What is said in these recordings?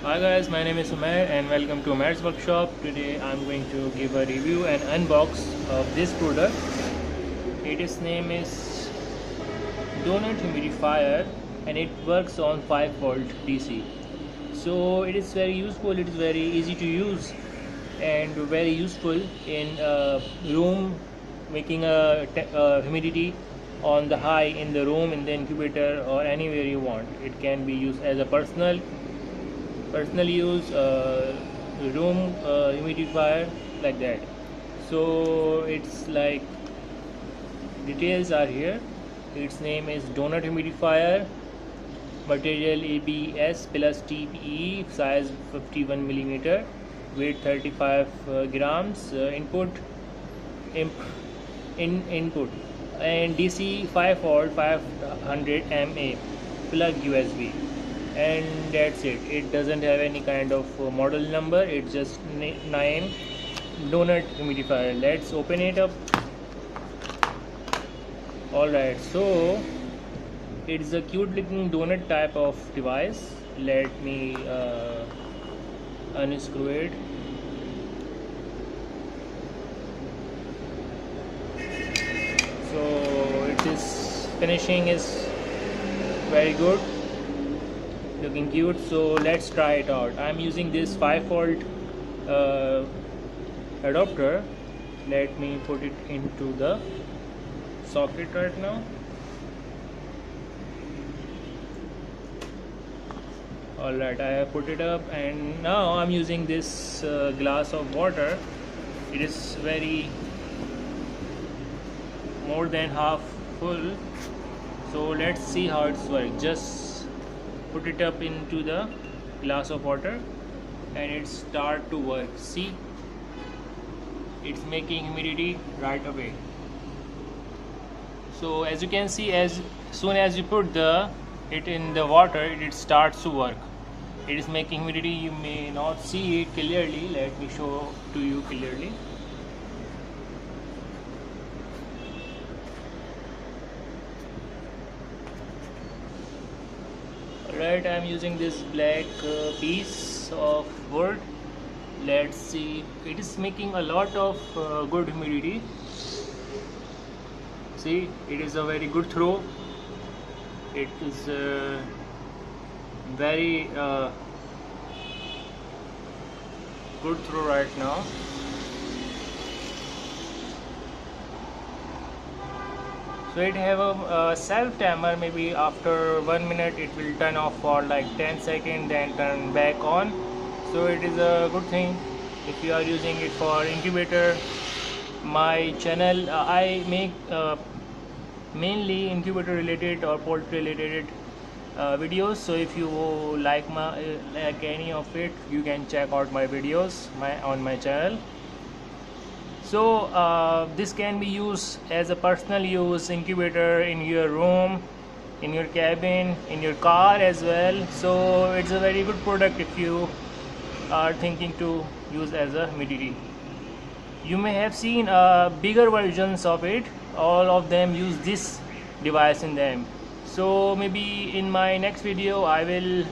Hi guys, my name is Umair and welcome to Umair's Workshop. Today I'm going to give a review and unbox of this product. Its name is Donut Humidifier and it works on 5 volt DC. So it is very useful, it is very easy to use and very useful in a room, making a humidity on the high in the room, in the incubator or anywhere you want. It can be used as a personal use, room humidifier, like that. So it's like details are here. Its name is Donut Humidifier, material ABS plus TPE, size 51 millimeter, weight 35 grams, input and DC 5 volt 500 mA, plug USB, and that's it. It doesn't have any kind of model number. It's just name Donut Humidifier. Let's open it up. Alright, so it's a cute looking donut type of device. Let me unscrew it. So it is finishing is very good, looking cute. So let's try it out. I'm using this 5 volt adapter. Let me put it into the socket right now. Alright, I have put it up and now I'm using this glass of water. It is very more than half full. So let's see how it's work. Just put it up into the glass of water and it start to work. See, it's making humidity right away. So as you can see, as soon as you put it in the water, it starts to work. It is making humidity. You may not see it clearly. Let me show to you clearly. Alright, I am using this black piece of wood. Let's see. It is making a lot of good humidity. See, it is a very good throw. It is very good throw right now. So it have a self timer. Maybe after 1 minute it will turn off for like 10 seconds, then turn back on. So it is a good thing if you are using it for incubator. My channel, I make mainly incubator related or poultry related videos. So if you like any of it, you can check out my videos on my channel. So this can be used as a personal use incubator in your room, in your cabin, in your car as well. So it's a very good product if you are thinking to use as a humidity. You may have seen bigger versions of it. All of them use this device in them. So maybe in my next video I will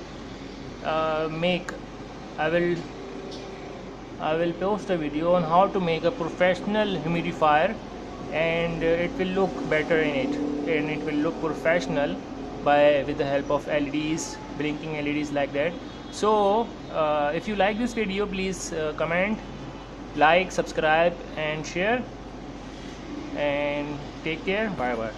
post a video on how to make a professional humidifier, and it will look better in it, and it will look professional with the help of LEDs, blinking LEDs like that. So if you like this video, please comment, like, subscribe and share, and take care. Bye bye.